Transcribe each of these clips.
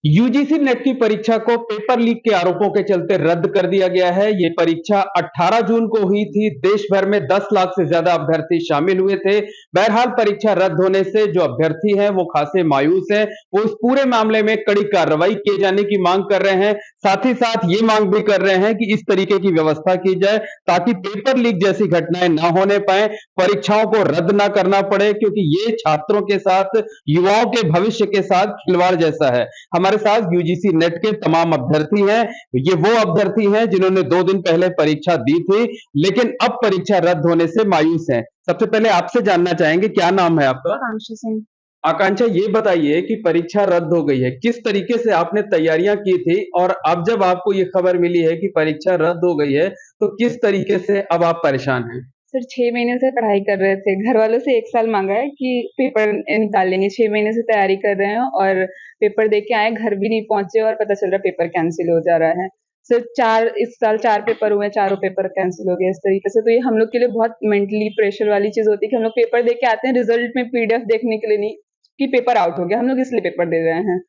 UGC net की परीक्षा को पेपर लीक के आरोपों के चलते रद्द कर दिया गया है। ये परीक्षा 18 जून को हुई थी। देश भर में 10 लाख से ज्यादा अभ्यर्थी शामिल हुए थे। बहरहाल परीक्षा रद्द होने से जो अभ्यर्थी हैं वो खासे मायूस हैं। वो इस पूरे मामले में कड़ी कार्रवाई किए जाने की मांग कर रहे हैं। साथ ही साथ ये मांग भी कर रहे हैं कि इस तरीके की व्यवस्था की जाए ताकि पेपर लीक जैसी घटनाएं ना होने पाए, परीक्षाओं को रद्द ना करना पड़े, क्योंकि ये छात्रों के साथ, युवाओं के भविष्य के साथ खिलवाड़ जैसा है। हमारे साथ यूजीसी नेट के तमाम अभ्यर्थी हैं। ये वो अभ्यर्थी हैं जिन्होंने 2 दिन पहले परीक्षा दी थी, लेकिन अब परीक्षा रद्द होने से मायूस हैं। सबसे पहले आपसे जानना चाहेंगे, क्या नाम है आपका? आकांक्षा सिंह। आकांक्षा, ये बताइए कि परीक्षा रद्द हो गई है, किस तरीके से आपने तैयारियां की थी और अब जब आपको ये खबर मिली है कि परीक्षा रद्द हो गई है, तो किस तरीके से अब आप परेशान हैं? सर 6 महीने से पढ़ाई कर रहे थे। घर वालों से 1 साल माँगा है कि पेपर निकाल लेंगे। 6 महीने से तैयारी कर रहे हैं और पेपर दे के आए, घर भी नहीं पहुँचे और पता चल रहा है पेपर कैंसल हो जा रहा है। सर इस साल 4 पेपर हुए, चारों पेपर कैंसल हो गए इस तरीके से। तो ये हम लोग के लिए बहुत मेंटली प्रेशर वाली चीज़ होती है कि हम लोग पेपर दे के आते हैं, रिजल्ट में पीडीएफ देखने के लिए नहीं कि पेपर आउट हो गया, हम लोग इसलिए पेपर दे रहे हैं।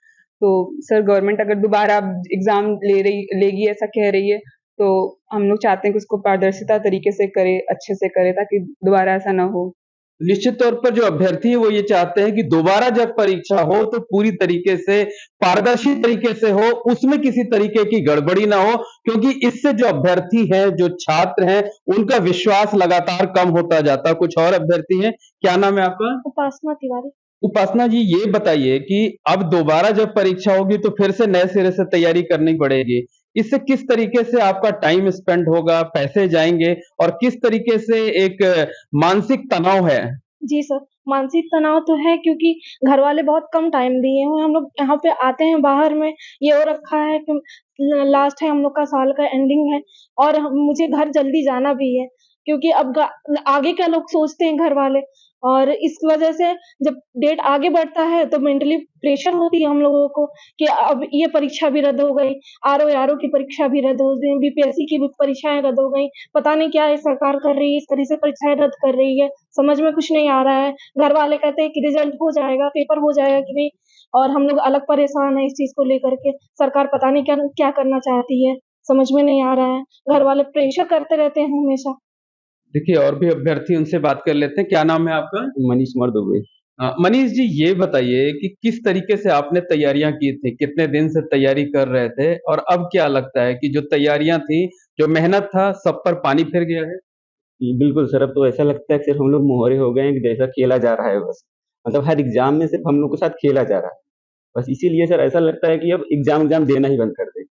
तो सर गवर्नमेंट अगर दोबारा एग्ज़ाम लेगी ऐसा कह रही है, तो हम लोग चाहते हैं कि उसको पारदर्शिता तरीके से करे, अच्छे से करे ताकि दोबारा ऐसा ना हो। निश्चित तौर पर जो अभ्यर्थी है वो ये चाहते हैं कि दोबारा जब परीक्षा हो तो पूरी तरीके से, पारदर्शी तरीके से हो, उसमें किसी तरीके की गड़बड़ी ना हो, क्योंकि इससे जो अभ्यर्थी हैं, जो छात्र हैं, उनका विश्वास लगातार कम होता जाता है। कुछ और अभ्यर्थी हैं, क्या नाम है आपका? उपासना तिवारी। उपासना जी, ये बताइए कि अब दोबारा जब परीक्षा होगी तो फिर से नए सिरे से तैयारी करनी पड़ेगी। इससे किस तरीके से आपका टाइम स्पेंड होगा, पैसे जाएँगे और किस तरीके से एक मानसिक तनाव है? जी सर, मानसिक तनाव तो है क्योंकि घर वाले बहुत कम टाइम दिए हैं। हम लोग यहाँ पे आते हैं बाहर में, ये हो रखा है कि लास्ट है हम लोग का, साल का एंडिंग है और मुझे घर जल्दी जाना भी है क्योंकि अब आगे क्या लोग सोचते हैं घर वाले, और इस वजह से जब डेट आगे बढ़ता है तो मेंटली प्रेशर होती है हम लोगों को कि अब ये परीक्षा भी रद्द हो गई, आरओ की परीक्षा भी रद्द हो गई, बीपीएससी की भी परीक्षाएँ रद्द हो गई। पता नहीं क्या ये सरकार कर रही है, इस तरह से परीक्षाएँ रद्द कर रही है, समझ में कुछ नहीं आ रहा है। घर वाले कहते हैं कि रिजल्ट हो जाएगा, पेपर हो जाएगा कि नहीं, और हम लोग अलग परेशान हैं इस चीज़ को लेकर के। सरकार पता नहीं क्या क्या करना चाहती है, समझ में नहीं आ रहा है। घर वाले प्रेशर करते रहते हैं हमेशा। देखिए, और भी अभ्यर्थी, उनसे बात कर लेते हैं। क्या नाम है आपका? मनीष मर्दुबे। मनीष जी, ये बताइए कि किस तरीके से आपने तैयारियां की थी, कितने दिन से तैयारी कर रहे थे और अब क्या लगता है कि जो तैयारियां थी, जो मेहनत था, सब पर पानी फिर गया है? जी, बिल्कुल सर, अब तो ऐसा लगता है कि सिर्फ़ हम लोग मोहरे हो गए हैं कि जैसा खेला जा रहा है बस। मतलब हर एग्ज़ाम में सिर्फ़ हम लोग के साथ खेला जा रहा है। बस इसीलिए सर ऐसा लगता है कि अब एग्ज़ाम देना ही बंद कर दें।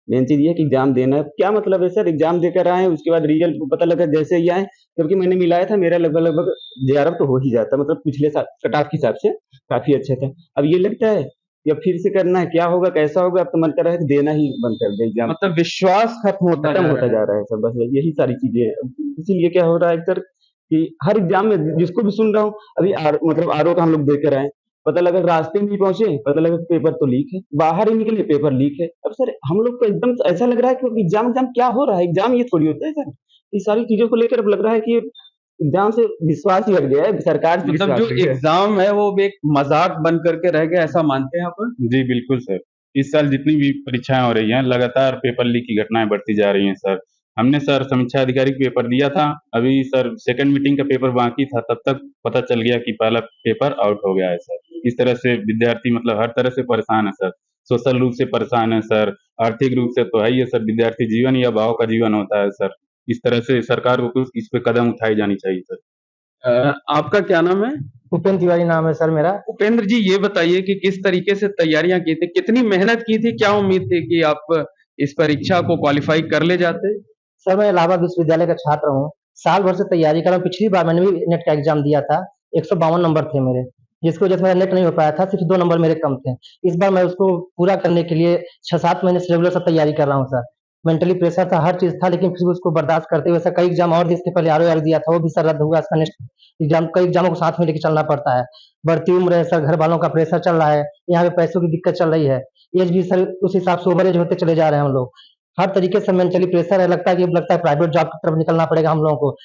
मेन चीज़ ये है कि एग्ज़ाम देना है। क्या मतलब है सर, एग्ज़ाम देकर आए, उसके बाद रिज़ल्ट पता लगा जैसे ही आए, जबकि मैंने मिलाया था, मेरा लगभग-लगभग 11 तो हो ही जाता, मतलब पिछले साल कट ऑफ के हिसाब से काफ़ी अच्छा था। अब ये लगता है कि अब फिर से करना है, क्या होगा, कैसा होगा, अब तो मन कर रहा है कि देना ही बंद कर दें एग्ज़ाम। मतलब विश्वास खत्म होता खत्म जा होता रहा जा है। रहा है सर, बस यही सारी चीज़ें हैं। अब इसीलिए क्या हो रहा है सर कि हर एग्ज़ाम में जिसको भी सुन रहा हूँ, अभी मतलब आरओ का हम लोग देकर आए, पता लगा रास्ते में ही पहुँचे, पता लगा पेपर तो लीक है, बाहर ही निकले पेपर लीक है। अब सर हम लोग को एकदम ऐसा लग रहा है कि एग्ज़ाम क्या हो रहा है? एग्ज़ाम ये थोड़ी होता है सर। ये सारी चीज़ों को लेकर अब लग रहा है कि एग्ज़ाम से विश्वास ही हट गया है, सरकार से मतलब विश्वास जो हट गया है। एग्जाम है वो भी एक मजाक बन करके रह गया, ऐसा मानते हैं आप? जी, बिल्कुल सर। इस साल जितनी भी परीक्षाएँ हो रही हैं, लगातार पेपर लीक की घटनाएँ बढ़ती जा रही हैं सर। हमने सर समीक्षा अधिकारी को पेपर दिया था, अभी सर सेकंड मीटिंग का पेपर बाकी था, तब तक पता चल गया कि पहला पेपर आउट हो गया है सर। इस तरह से विद्यार्थी मतलब हर तरह से परेशान है सर। सोशल रूप से परेशान है सर, आर्थिक रूप से तो है ही है सर, विद्यार्थी जीवन ही अभाव का जीवन होता है सर। इस तरह से सरकार को कुछ इस पे कदम उठाई जानी चाहिए सर। आपका क्या नाम है? उपेंद्र तिवारी नाम है सर मेरा। उपेंद्र जी, ये बताइए कि किस तरीके से तैयारियां की थी, कितनी मेहनत की थी, क्या उम्मीद थी कि आप इस परीक्षा को क्वालिफाई कर ले जाते? सर मैं इलाहाबाद विश्वविद्यालय का छात्र हूँ। साल भर से तैयारी कर रहा हूँ। पिछली बार मैंने भी नेट का एग्जाम दिया था, 152 नंबर थे मेरे, जिसकी वजह से मेरा नेट नहीं हो पाया था, सिर्फ 2 नंबर मेरे कम थे। इस बार मैं उसको पूरा करने के लिए 6-7 महीने से रेगुलर सब तैयारी कर रहा हूँ सर। मेंटली प्रेशर था, हर चीज़ था, लेकिन फिर भी उसको बर्दाश्त करते हुए सर कई एग्जाम और इसके पहले आरओ दिया था, वो भी सर रद्द हुआ। इसका नेक्स्ट एग्जाम, कई एग्जामों को साथ में लेके चलना पड़ता है। बढ़ती उम्र है सर, घर वालों का प्रेशर चल रहा है, यहाँ पे पैसों की दिक्कत चल रही है। एज भी सर उस हिसाब से ओवर एज होते चले जा रहे हैं हम लोग। हर तरीके से मेंटली प्रेशर है, लगता है कि अब लगता है प्राइवेट जॉब की तरफ निकलना पड़ेगा हम लोगों को,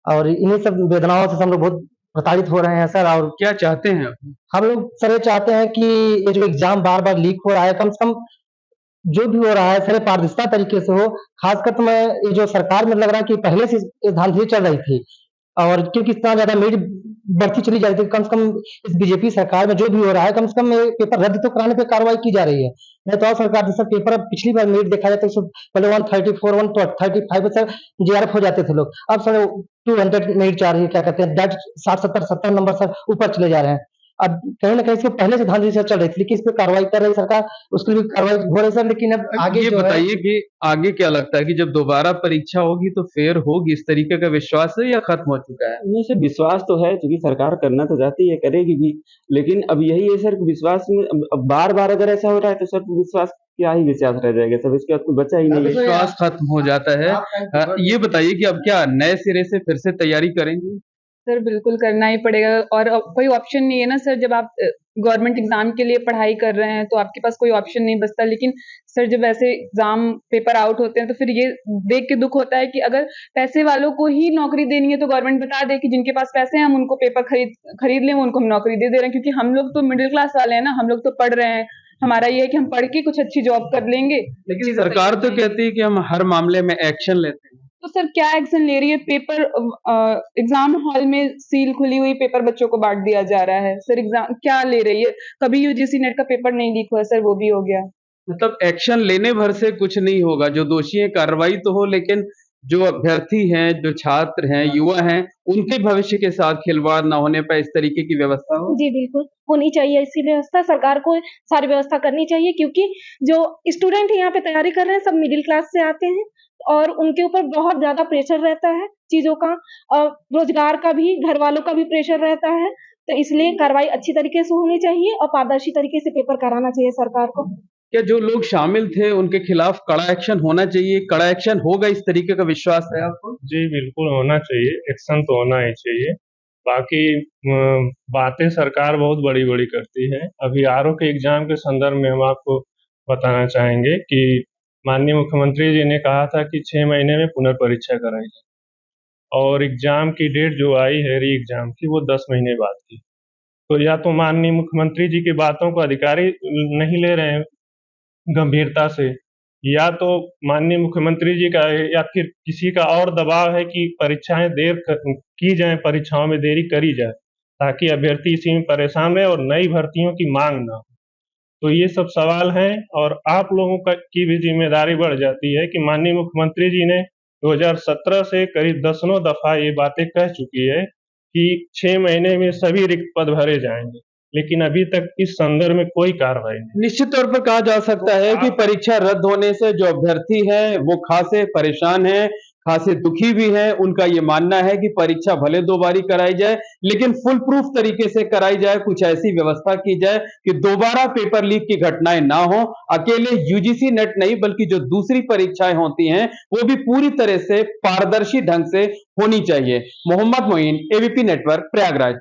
और इन्हीं सब वेदनाओं से हम लोग बहुत प्रताड़ित हो रहे हैं सर। और क्या चाहते हैं आप? हम लोग सर ये चाहते हैं कि ये जो एग्जाम बार बार लीक हो रहा है, कम से कम जो भी हो रहा है सर पारदर्शिता तरीके से हो। खासकर तो मैं ये जो सरकार में लग रहा है कि पहले से ये धांधली चल रही थी, और क्योंकि इतना ज्यादा मेरिट बढ़ती चली जा रही थी, कम से कम इस बीजेपी सरकार में जो भी हो रहा है, कम से कम ये पेपर रद्द तो कराने पे कार्रवाई की जा रही है। नहीं तो और सरकार जैसा पेपर अब पिछली बार मेरिट देखा जाए तो उसमें पहले 134 135 सर जीआरएफ हो जाते थे लोग, अब सर 200 मेरिट चाह रही है, क्या कहते हैं दैट 60 70 नंबर सर ऊपर चले जा रहे हैं। अब कहीं ना कहीं इसके पहले से धांधली सर चल रही थी, लेकिन इस पे कार्रवाई कर रही सरकार, उसके लिए भी कार्रवाई हो रही सर। लेकिन अब आगे ये जो है बताइए कि आगे क्या लगता है कि जब दोबारा परीक्षा होगी तो फेयर होगी, इस तरीके का विश्वास है या खत्म हो चुका है? नहीं सर, विश्वास तो है, क्योंकि सरकार करना तो चाहती है, करेगी भी। लेकिन अब यही है सर कि विश्वास में अब बार-बार अगर ऐसा हो रहा है तो सर विश्वास क्या ही विश्वास रह जाएगा सब, इसके बाद कोई बचा ही नहीं है। विश्वास खत्म हो जाता है। ये बताइए कि अब क्या नए सिरे से फिर से तैयारी करेंगे? सर बिल्कुल करना ही पड़ेगा, और अब कोई ऑप्शन नहीं है ना सर। जब आप गवर्नमेंट एग्जाम के लिए पढ़ाई कर रहे हैं तो आपके पास कोई ऑप्शन नहीं बचता। लेकिन सर जब ऐसे एग्जाम पेपर आउट होते हैं तो फिर ये देख के दुख होता है कि अगर पैसे वालों को ही नौकरी देनी है तो गवर्नमेंट बता दे कि जिनके पास पैसे हैं हम उनको पेपर खरीद लें, उनको हम नौकरी दे रहे हैं। क्योंकि हम लोग तो मिडिल क्लास वाले हैं ना, हम लोग तो पढ़ रहे हैं, हमारा ये है कि हम पढ़ के कुछ अच्छी जॉब कर लेंगे। लेकिन सरकार तो कहती है कि हम हर मामले में एक्शन लेते हैं। तो सर क्या एक्शन ले रही है? पेपर एग्जाम हॉल में सील खुली हुई पेपर बच्चों को बांट दिया जा रहा है। सर एग्जाम क्या ले रही है? कभी यूजीसी नेट का पेपर नहीं लीक हुआ सर, वो भी हो गया। मतलब एक्शन लेने भर से कुछ नहीं होगा, जो दोषी है कार्रवाई तो हो, लेकिन जो अभ्यर्थी हैं, जो छात्र हैं, युवा हैं, उनके भविष्य के साथ खिलवाड़ ना होने पर इस तरीके की व्यवस्था हो। जी बिल्कुल होनी चाहिए ऐसी व्यवस्था, सरकार को सारी व्यवस्था करनी चाहिए। क्योंकि जो स्टूडेंट यहाँ पे तैयारी कर रहे हैं सब मिडिल क्लास से आते हैं, और उनके ऊपर बहुत ज्यादा प्रेशर रहता है चीजों का, और रोजगार का भी, घर वालों का भी प्रेशर रहता है। तो इसलिए कार्रवाई अच्छी तरीके से होनी चाहिए और पारदर्शी तरीके से पेपर कराना चाहिए सरकार को। क्या जो लोग शामिल थे उनके खिलाफ कड़ा एक्शन होना चाहिए? कड़ा एक्शन होगा इस तरीके का विश्वास है आपको? जी बिल्कुल होना चाहिए, एक्शन तो होना ही चाहिए। बाकी बातें सरकार बहुत बड़ी-बड़ी करती है। अभी आरओ के एग्जाम के संदर्भ में हम आपको बताना चाहेंगे कि माननीय मुख्यमंत्री जी ने कहा था कि 6 महीने में पुनर्परीक्षा कराई जाए, और एग्जाम की डेट जो आई है री एग्जाम की, वो 10 महीने बाद की। तो या तो माननीय मुख्यमंत्री जी की बातों को अधिकारी नहीं ले रहे हैं गंभीरता से, या तो माननीय मुख्यमंत्री जी का या फिर किसी का और दबाव है कि परीक्षाएं की जाएं, परीक्षाओं में देरी करी जाए, ताकि अभ्यर्थी इसी में परेशान रहे और नई भर्तियों की मांग ना हो। तो ये सब सवाल हैं, और आप लोगों की भी जिम्मेदारी बढ़ जाती है कि माननीय मुख्यमंत्री जी ने 2017 से करीब दसनों दफा ये बातें कह चुकी है कि 6 महीने में सभी रिक्त पद भरे जाएंगे, लेकिन अभी तक इस संदर्भ में कोई कार्रवाई नहीं। निश्चित तौर पर कहा जा सकता है कि परीक्षा रद्द होने से जो अभ्यर्थी हैं वो खासे परेशान हैं, खासे दुखी भी हैं। उनका ये मानना है कि परीक्षा भले 2 बारी कराई जाए, लेकिन फुल प्रूफ तरीके से कराई जाए, कुछ ऐसी व्यवस्था की जाए कि दोबारा पेपर लीक की घटनाएं ना हो। अकेले यूजीसी नेट नहीं बल्कि जो दूसरी परीक्षाएं होती हैं वो भी पूरी तरह से पारदर्शी ढंग से होनी चाहिए। Mohammad Moin, ABP network, Prayagraj.